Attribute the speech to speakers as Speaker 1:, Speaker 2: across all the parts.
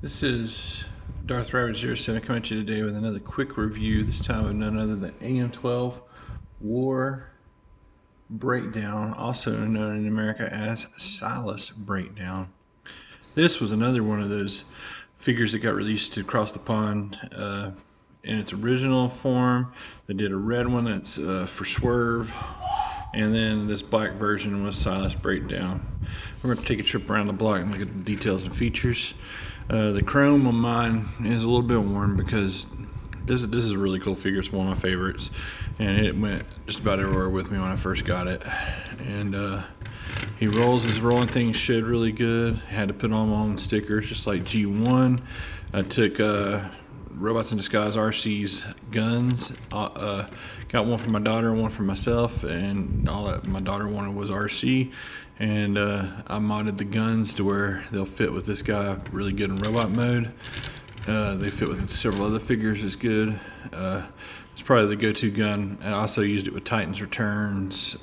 Speaker 1: This is Darth Rabbit 07 coming at you today with another quick review, this time of none other than AM-12 War Breakdown, also known in America as Silas Breakdown. This was another one of those figures that got released across the pond in its original form. They did a red one that's for Swerve, and then this black version was Silas Breakdown. We're going to take a trip around the block and look at the details and features. The chrome on mine is a little bit worn because this is a really cool figure. It's one of my favorites, and it went just about everywhere with me when I first got it. And he rolls his rolling thing shed really good. Had to put on my own stickers just like G1. I took Robots in Disguise RC's guns. Got one for my daughter and one for myself, and all that my daughter wanted was RC. And I modded the guns to where they'll fit with this guy really good in robot mode. They fit with several other figures as good. It's probably the go-to gun. I also used it with Titan's Returns,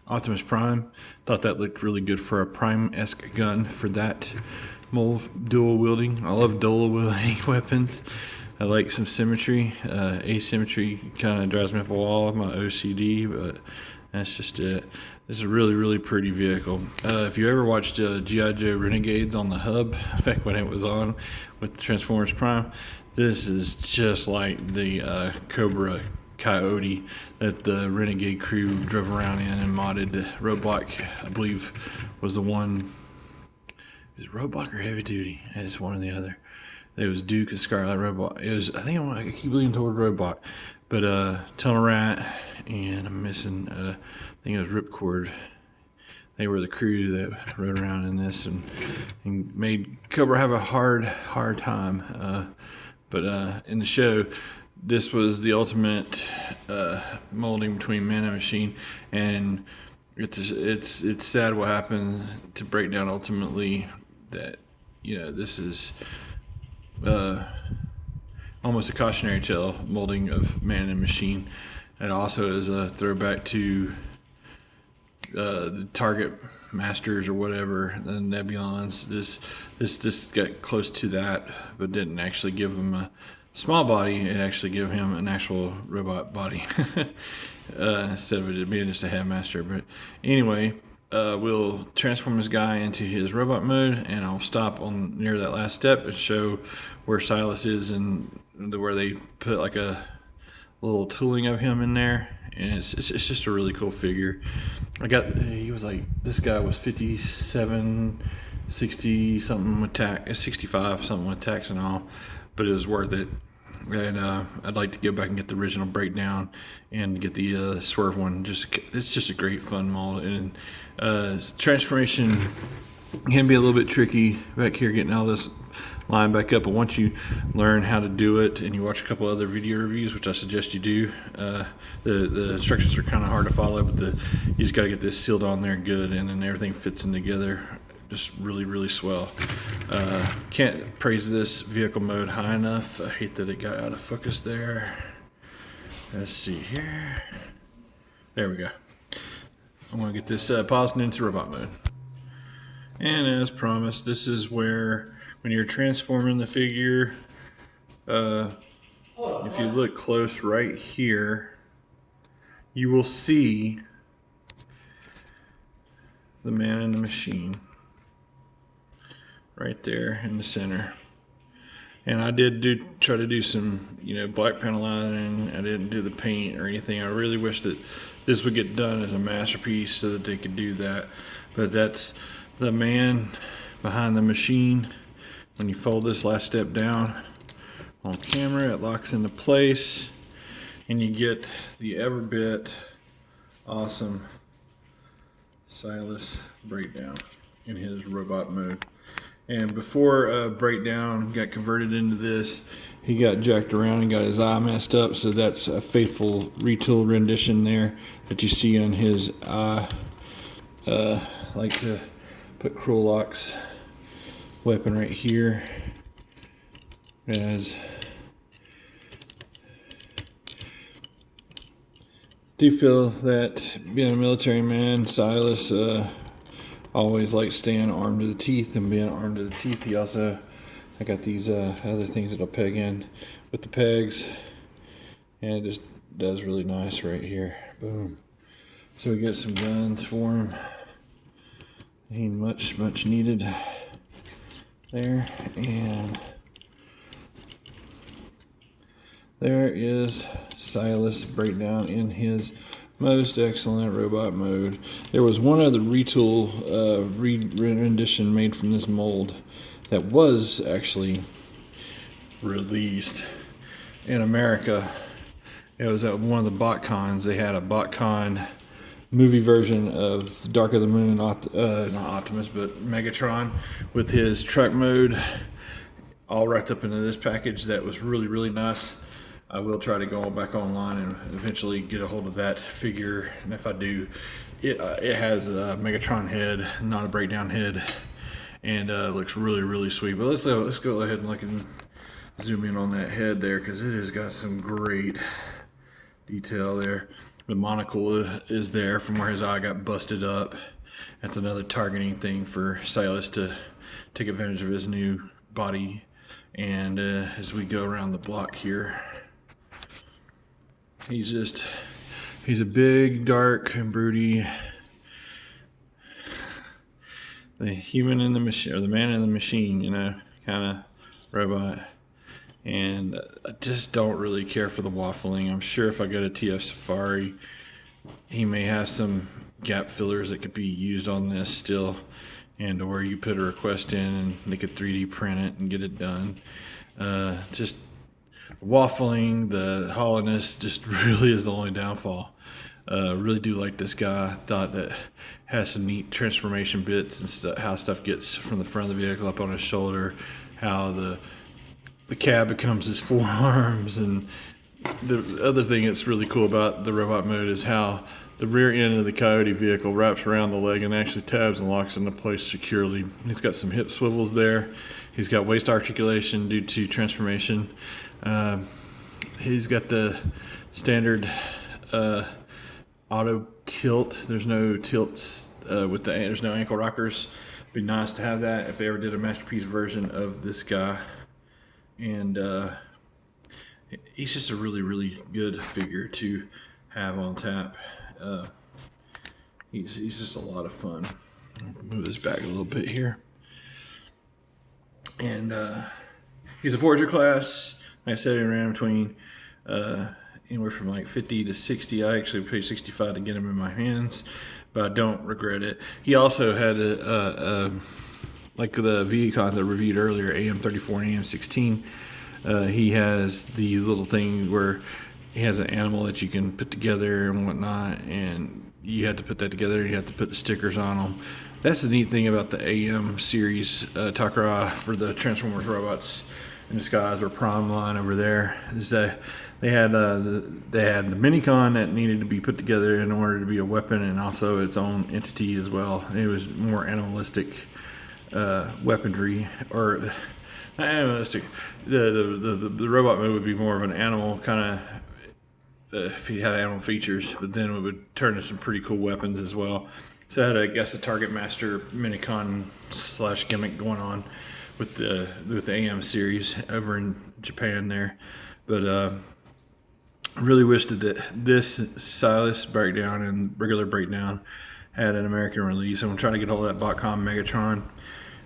Speaker 1: Optimus Prime. Thought that looked really good for a Prime-esque gun for that mold, dual wielding. I love dual wielding weapons. I like some symmetry. Asymmetry kind of drives me up a wall with my OCD, but that's just it. This is a really pretty vehicle. If you ever watched G.I. Joe Renegades on the hub back when it was on with the Transformers Prime, this is just like the Cobra Coyote that the Renegade crew drove around in and modded. Roadblock, I believe, was the one. It was Roadblock or Heavy Duty? It's one or the other. It was Duke and Scarlet Roadblock. It was, I keep leaning toward Roadblock, but Tunnel Rat, and I'm missing. I think it was Ripcord. They were the crew that rode around in this and made Cobra have a hard time. But in the show, this was the ultimate molding between man and machine, and it's sad what happened to Breakdown ultimately. That, you know, this is almost a cautionary tale molding of man and machine. It also is a throwback to the Target Masters or whatever, the Nebulons. This got close to that, but didn't actually give him a small body. It actually gave him an actual robot body instead of it being just a Headmaster. But anyway, we'll transform this guy into his robot mode, and I'll stop on near that last step and show where Silas is and where they put like a little tooling of him in there. And it's just a really cool figure. He was like, this guy was 57, 60 something with tax, 65 something with tax and all, but it was worth it. And I'd like to go back and get the original Breakdown and get the Swerve one. It's just a great fun mold, and transformation can be a little bit tricky back here getting all this line back up, but once you learn how to do it and you watch a couple other video reviews, which I suggest you do, the instructions are kind of hard to follow, but you just got to get this sealed on there good, and then everything fits in together just really swell. Can't praise this vehicle mode high enough. I hate that it got out of focus there. Let's see here. There we go. I'm going to get this paused into robot mode. And as promised, this is where, when you're transforming the figure, if you look close right here, you will see the man in the machine right there in the center. And I did try to do some, black panelizing. I didn't do the paint or anything. I really wish that this would get done as a masterpiece so that they could do that. But that's the man behind the machine. When you fold this last step down on camera, it locks into place, and you get the ever bit awesome Silas Breakdown in his robot mode. And before Breakdown got converted into this, he got jacked around and got his eye messed up, so that's a faithful retool rendition there that you see on his eye. Like to put Krulok's weapon right here, as do feel that being a military man, Silas always likes staying armed to the teeth, and being armed to the teeth, he also I got these other things that'll peg in with the pegs, and it just does really nice right here. Boom. So we got some guns for him. Ain't much needed there, and there is Silas Breakdown in his most excellent robot mode. There was one other retool rendition made from this mold that was actually released in America. It was at one of the BotCons. They had a BotCon movie version of Dark of the Moon, not Optimus, but Megatron, with his truck mode all wrapped up into this package. That was really nice. I will try to go back online and eventually get a hold of that figure, and if I do, it has a Megatron head, not a Breakdown head, and looks really sweet. But let's go ahead and look and zoom in on that head there, because it has got some great detail there. The monocle is there from where his eye got busted up. That's another targeting thing for Silas to take advantage of his new body. And as we go around the block here, he's a big, dark, and broody, the human in the machine, or the man in the machine, you know, kind of robot. And I just don't really care for the waffling. I'm sure if I go to TF Safari, he may have some gap fillers that could be used on this still, and or you put a request in and they could 3D print it and get it done. Just waffling, the hollowness just really is the only downfall. Really do like this guy. Thought that has some neat transformation bits and how stuff gets from the front of the vehicle up on his shoulder, how the cab becomes his forearms, and the other thing that's really cool about the robot mode is how the rear end of the Coyote vehicle wraps around the leg and actually tabs and locks into place securely. He's got some hip swivels there. He's got waist articulation due to transformation. He's got the standard auto tilt. There's no tilts there's no ankle rockers. It'd be nice to have that if they ever did a masterpiece version of this guy. And he's just a really good figure to have on tap. He's just a lot of fun. Move this back a little bit here. And he's a Forger class. Like I said, it ran between anywhere from like 50 to 60. I actually paid 65 to get him in my hands, but I don't regret it. He also had like the VCons I reviewed earlier, AM-34 and AM-16. He has the little thing where he has an animal that you can put together and whatnot, and you have to put that together and you have to put the stickers on them. That's the neat thing about the AM series, Takara, for the Transformers robots in disguise, or Prime line over there, is that they had the minicon that needed to be put together in order to be a weapon and also its own entity as well. It was more animalistic weaponry, or not animalistic. The robot mode would be more of an animal kind of, if he had animal features, but then it would turn into some pretty cool weapons as well. So I had, I guess, a Target Master minicon / gimmick going on with the AM series over in Japan there. But I really wished that this Silas Breakdown and regular Breakdown had an American release. I'm trying to get hold of that BotCon Megatron.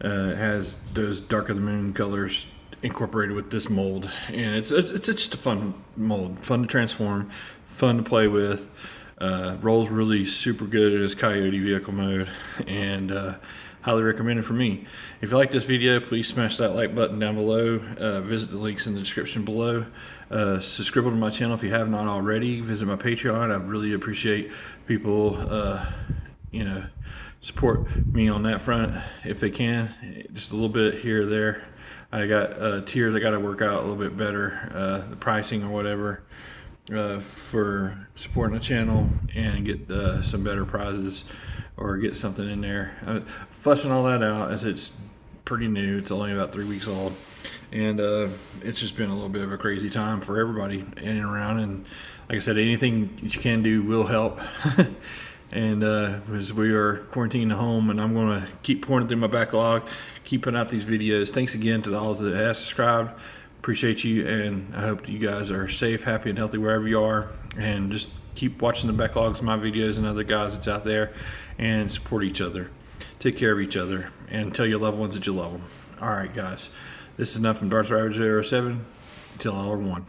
Speaker 1: It has those Dark of the Moon colors incorporated with this mold, and it's just a fun mold, fun to transform, fun to play with. Rolls really super good in his Coyote vehicle mode, and highly recommended for me. If you like this video, please smash that like button down below. Visit the links in the description below. Subscribe to my channel if you have not already. Visit my Patreon. I really appreciate people support me on that front if they can, just a little bit here or there. I got tiers I got to work out a little bit better, the pricing or whatever, for supporting the channel, and get some better prizes or get something in there. I'm fleshing all that out as it's pretty new. It's only about 3 weeks old, and it's just been a little bit of a crazy time for everybody in and around. And like I said, anything that you can do will help. And as we are quarantined at home, and I'm going to keep pouring through my backlog, keep putting out these videos. Thanks again to all that have subscribed. Appreciate you, and I hope you guys are safe, happy, and healthy wherever you are. And just keep watching the backlogs of my videos and other guys that's out there, and support each other. Take care of each other, and tell your loved ones that you love them. All right, guys. This is enough from Darth Rabbit 07. Till all are one.